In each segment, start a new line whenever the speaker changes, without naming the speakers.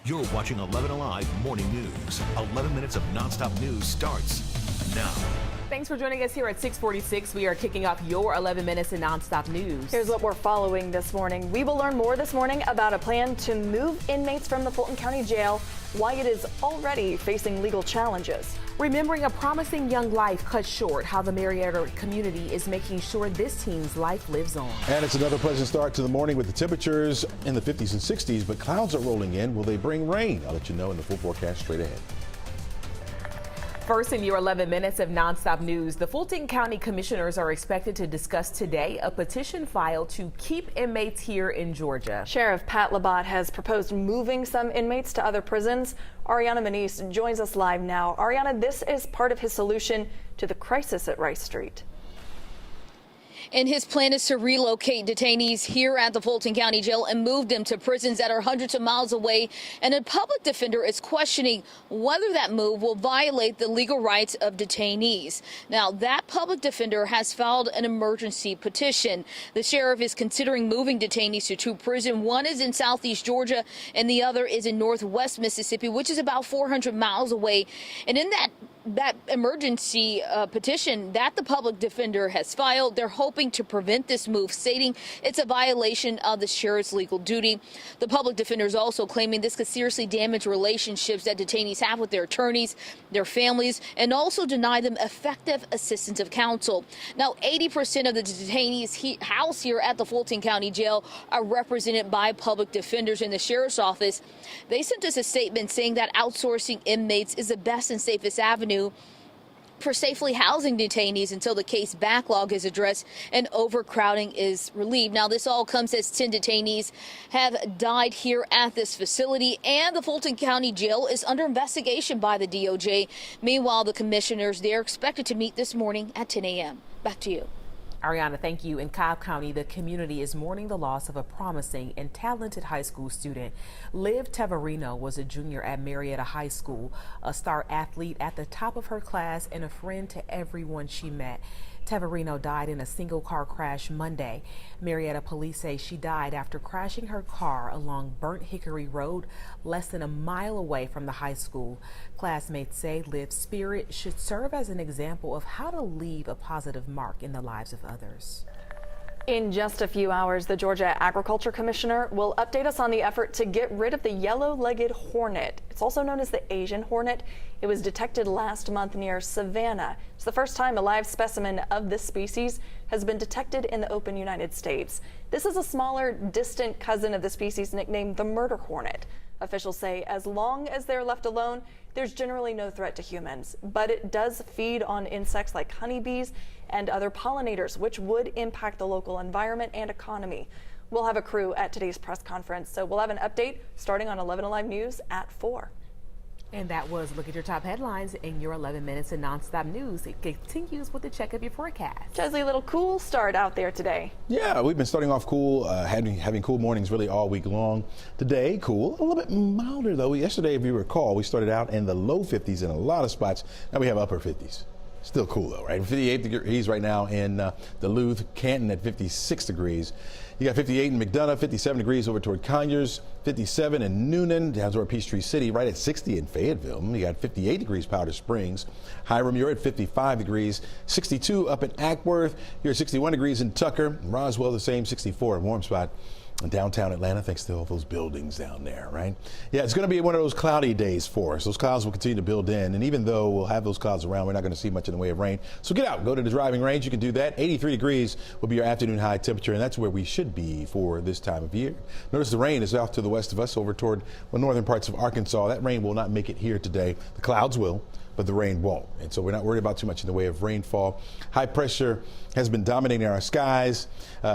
You're watching 11 Alive Morning News. 11 minutes of nonstop news starts now.
Thanks for joining us here at 6:46. We are kicking off your 11 minutes of nonstop news.
Here's what we're following this morning. We will learn more this morning about a plan to move inmates from the Fulton County Jail, why it is already facing legal challenges.
Remembering a promising young life cut short, how the Marietta community is making sure this teen's life lives on.
And it's another pleasant start to the morning with the temperatures in the 50s and 60s, but clouds are rolling in. Will they bring rain? I'll let you know in the full forecast straight ahead.
First in your 11 minutes of nonstop news, the Fulton County Commissioners are expected to discuss today a petition filed to keep inmates here in Georgia.
Sheriff Pat Labatt has proposed moving some inmates to other prisons. Ariana Manise joins us live now. Ariana, this is part of his solution to the crisis at Rice Street.
And his plan is to relocate detainees here at the Fulton County Jail and move them to prisons that are hundreds of miles away. And a public defender is questioning whether that move will violate the legal rights of detainees. Now, that public defender has filed an emergency petition. The sheriff is considering moving detainees to two prisons. One is in southeast Georgia and the other is in northwest Mississippi, which is about 400 miles away. And in that emergency petition that the public defender has filed, they're hoping to prevent this move, stating it's a violation of the sheriff's legal duty. The public defender is also claiming this could seriously damage relationships that detainees have with their attorneys, their families, and also deny them effective assistance of counsel. Now, 80% of the detainees housed here at the Fulton County Jail are represented by public defenders in the sheriff's office. They sent us a statement saying that outsourcing inmates is the best and safest avenue for safely housing detainees until the case backlog is addressed and overcrowding is relieved. Now, this all comes as 10 detainees have died here at this facility, and the Fulton County Jail is under investigation by the DOJ. Meanwhile, the commissioners, they're expected to meet this morning at 10 a.m. Back to you.
Ariana, thank you. In Cobb County, the community is mourning the loss of a promising and talented high school student. Liv Teverino was a junior at Marietta High School, a star athlete at the top of her class and a friend to everyone she met. Teverino died in a single-car crash Monday. Marietta police say she died after crashing her car along Burnt Hickory Road, less than a mile away from the high school. Classmates say Liv's spirit should serve as an example of how to leave a positive mark in the lives of others.
In just a few hours, the Georgia Agriculture Commissioner will update us on the effort to get rid of the yellow-legged hornet. It's also known as the Asian hornet. It was detected last month near Savannah. It's the first time a live specimen of this species has been detected in the open United States. This is a smaller, distant cousin of the species nicknamed the murder hornet. Officials say as long as they're left alone, there's generally no threat to humans, but it does feed on insects like honeybees and other pollinators, which would impact the local environment and economy. We'll have a crew at today's press conference, so we'll have an update starting on 11 Alive News at 4.
And that was Look at Your Top Headlines in your 11 minutes of nonstop news. It continues with the check of your forecast.
Chesley, a little cool start out there today.
Yeah, we've been starting off cool, having cool mornings really all week long. Today, cool, a little bit milder though. Yesterday, if you recall, we started out in the low 50s in a lot of spots. Now we have upper 50s. Still cool though, right? 58 degrees right now in Duluth, Canton at 56 degrees. You got 58 in McDonough, 57 degrees over toward Conyers, 57 in Noonan, down toward Peachtree City, right at 60 in Fayetteville. You got 58 degrees Powder Springs. Hiram, you're at 55 degrees, 62 up in Ackworth. You're at 61 degrees in Tucker. Roswell, the same, 64 in Warm Spot. In downtown Atlanta, thanks to all those buildings down there, right? Yeah, it's going to be one of those cloudy days for us. Those clouds will continue to build in, and even though we'll have those clouds around, we're not going to see much in the way of rain. So get out, go to the driving range. You can do that. 83 degrees will be your afternoon high temperature, and that's where we should be for this time of year. Notice the rain is off to the west of us over toward the northern parts of Arkansas. That rain will not make it here today. The clouds will, but the rain won't. And so we're not worried about too much in the way of rainfall. High pressure has been dominating our skies.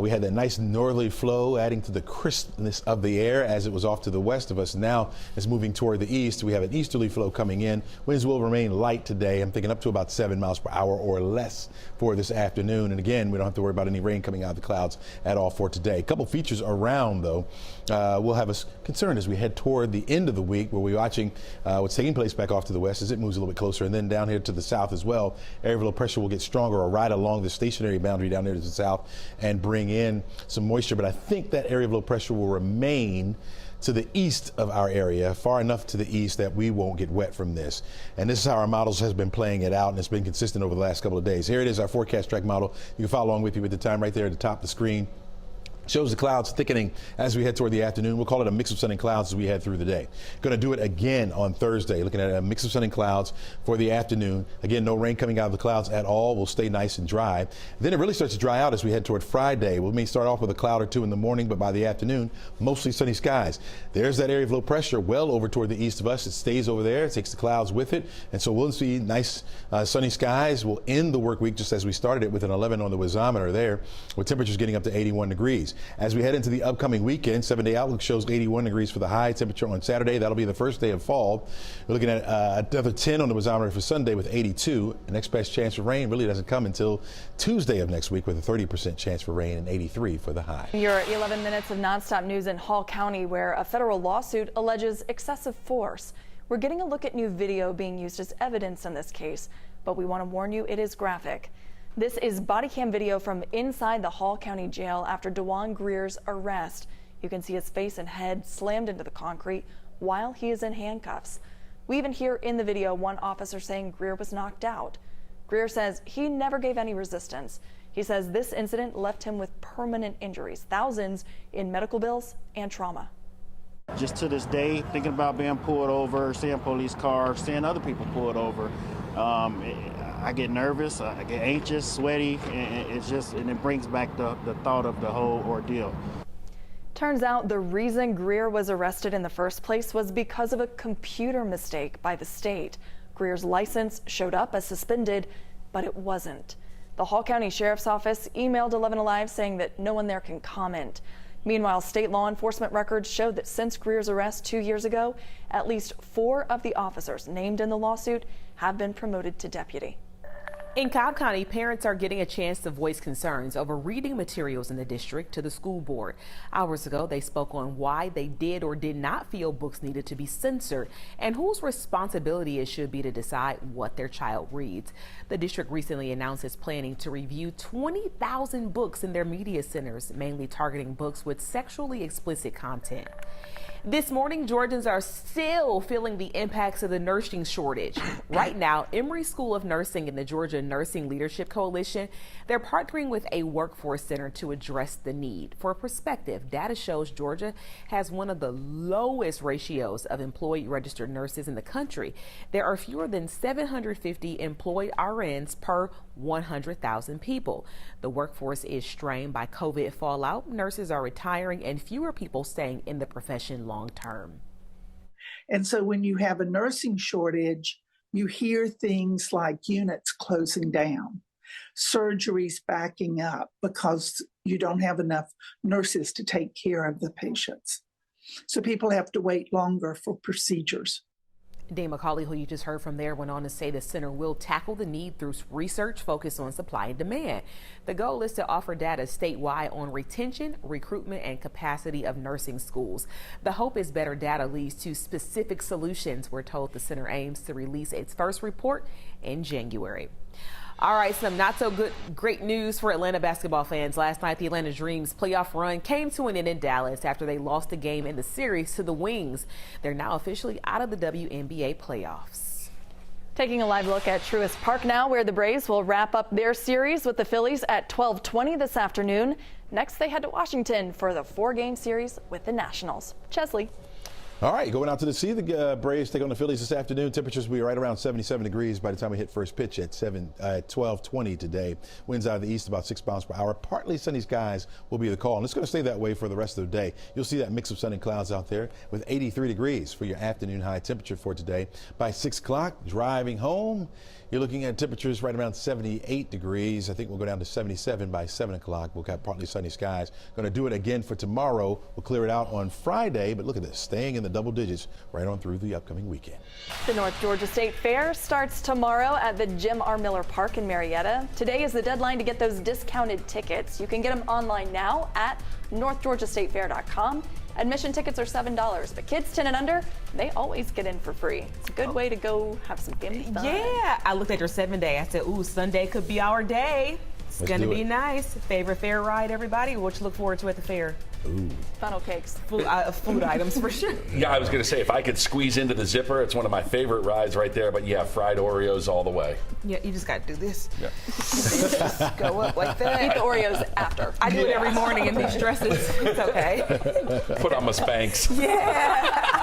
We had that nice northerly flow adding to the crispness of the air as it was off to the west of us. Now it's moving toward the east. We have an easterly flow coming in. Winds will remain light today. I'm thinking up to about 7 miles per hour or less for this afternoon. And again, we don't have to worry about any rain coming out of the clouds at all for today. A couple features around though will have us concerned as we head toward the end of the week. We'll be watching what's taking place back off to the west as it moves a little bit closer, and then down here to the south as well. Area of low pressure will get stronger or right along the stationary boundary down there to the south and bring in some moisture, but I think that area of low pressure will remain to the east of our area, far enough to the east that we won't get wet from this. And this is how our models has been playing it out, and it's been consistent over the last couple of days. Here it is, our forecast track model. You can follow along with you at the time right there at the top of the screen. Shows the clouds thickening as we head toward the afternoon. We'll call it a mix of sun and clouds as we head through the day. Going to do it again on Thursday, looking at a mix of sun and clouds for the afternoon. Again, no rain coming out of the clouds at all. We'll stay nice and dry. Then it really starts to dry out as we head toward Friday. We may start off with a cloud or two in the morning, but by the afternoon, mostly sunny skies. There's that area of low pressure well over toward the east of us. It stays over there. It takes the clouds with it. And so we'll see nice sunny skies. We'll end the work week just as we started it with an 11 on the whizometer there, with temperatures getting up to 81 degrees. As we head into the upcoming weekend, 7-day outlook shows 81 degrees for the high temperature on Saturday. That'll be the first day of fall. We're looking at another 10 on the whizometer for Sunday with 82. The next best chance for rain really doesn't come until Tuesday of next week with a 30% chance for rain and 83 for the high.
Your 11 minutes of nonstop news in Hall County, where a federal lawsuit alleges excessive force. We're getting a look at new video being used as evidence in this case, but we want to warn you it is graphic. This is body cam video from inside the Hall County Jail after Dewan Greer's arrest. You can see his face and head slammed into the concrete while he is in handcuffs. We even hear in the video one officer saying Greer was knocked out. Greer says he never gave any resistance. He says this incident left him with permanent injuries, thousands in medical bills and trauma.
Just to this day, thinking about being pulled over, seeing police cars, seeing other people pulled over, I get nervous, I get anxious, sweaty, and it brings back the thought of the whole ordeal.
Turns out the reason Greer was arrested in the first place was because of a computer mistake by the state. Greer's license showed up as suspended, but it wasn't. The Hall County Sheriff's Office emailed 11 Alive saying that no one there can comment. Meanwhile, state law enforcement records showed that since Greer's arrest 2 years ago, at least 4 of the officers named in the lawsuit have been promoted to deputy.
In Cobb County, parents are getting a chance to voice concerns over reading materials in the district to the school board. Hours ago, they spoke on why they did or did not feel books needed to be censored and whose responsibility it should be to decide what their child reads. The district recently announced it's planning to review 20,000 books in their media centers, mainly targeting books with sexually explicit content. This morning, Georgians are still feeling the impacts of the nursing shortage. Right now, Emory School of Nursing and the Georgia Nursing Leadership Coalition, they're partnering with a workforce center to address the need. For perspective, data shows Georgia has one of the lowest ratios of employed registered nurses in the country. There are fewer than 750 employed RNs per 100,000 people. The workforce is strained by COVID fallout. Nurses are retiring and fewer people staying in the profession long term.
And so when you have a nursing shortage, you hear things like units closing down, surgeries backing up because you don't have enough nurses to take care of the patients. So people have to wait longer for procedures.
Dean McCauley, who you just heard from there, went on to say the center will tackle the need through research focused on supply and demand. The goal is to offer data statewide on retention, recruitment, and capacity of nursing schools. The hope is better data leads to specific solutions. We're told the center aims to release its first report in January. All right, some not so great news for Atlanta basketball fans. Last night, the Atlanta Dreams playoff run came to an end in Dallas after they lost a game in the series to the Wings. They're now officially out of the WNBA playoffs.
Taking a live look at Truist Park now, where the Braves will wrap up their series with the Phillies at 12:20 this afternoon. Next, they head to Washington for the 4-game series with the Nationals. Chesley.
All right, going out to the sea, the Braves take on the Phillies this afternoon. Temperatures will be right around 77 degrees by the time we hit first pitch at 12:20 today. Winds out of the east about 6 miles per hour. Partly sunny skies will be the call, and it's going to stay that way for the rest of the day. You'll see that mix of sun and clouds out there with 83 degrees for your afternoon high temperature for today. By 6 o'clock, driving home, you're looking at temperatures right around 78 degrees. I think we'll go down to 77 by 7 o'clock. We'll have partly sunny skies. Going to do it again for tomorrow. We'll clear it out on Friday, but look at this, staying in the double digits right on through the upcoming weekend.
The North Georgia State Fair starts tomorrow at the Jim R. Miller Park in Marietta. Today is the deadline to get those discounted tickets. You can get them online now at northgeorgiastatefair.com. Admission tickets are $7, but kids 10 and under, they always get in for free. It's a good way to go have some family fun.
Yeah, I looked at your 7-day. I said, ooh, Sunday could be our day. It's going to be nice. Favorite fair ride, everybody? What you look forward to at the fair?
Funnel cakes.
Food items for sure.
Yeah, I was going to say, if I could squeeze into the zipper, it's one of my favorite rides right there. But yeah, fried Oreos all the way.
Yeah, you just got to do this.
Yeah.
Just go up like that.
Eat the Oreos after.
I do it every morning in these dresses. It's okay.
Put on my Spanx.
Yeah.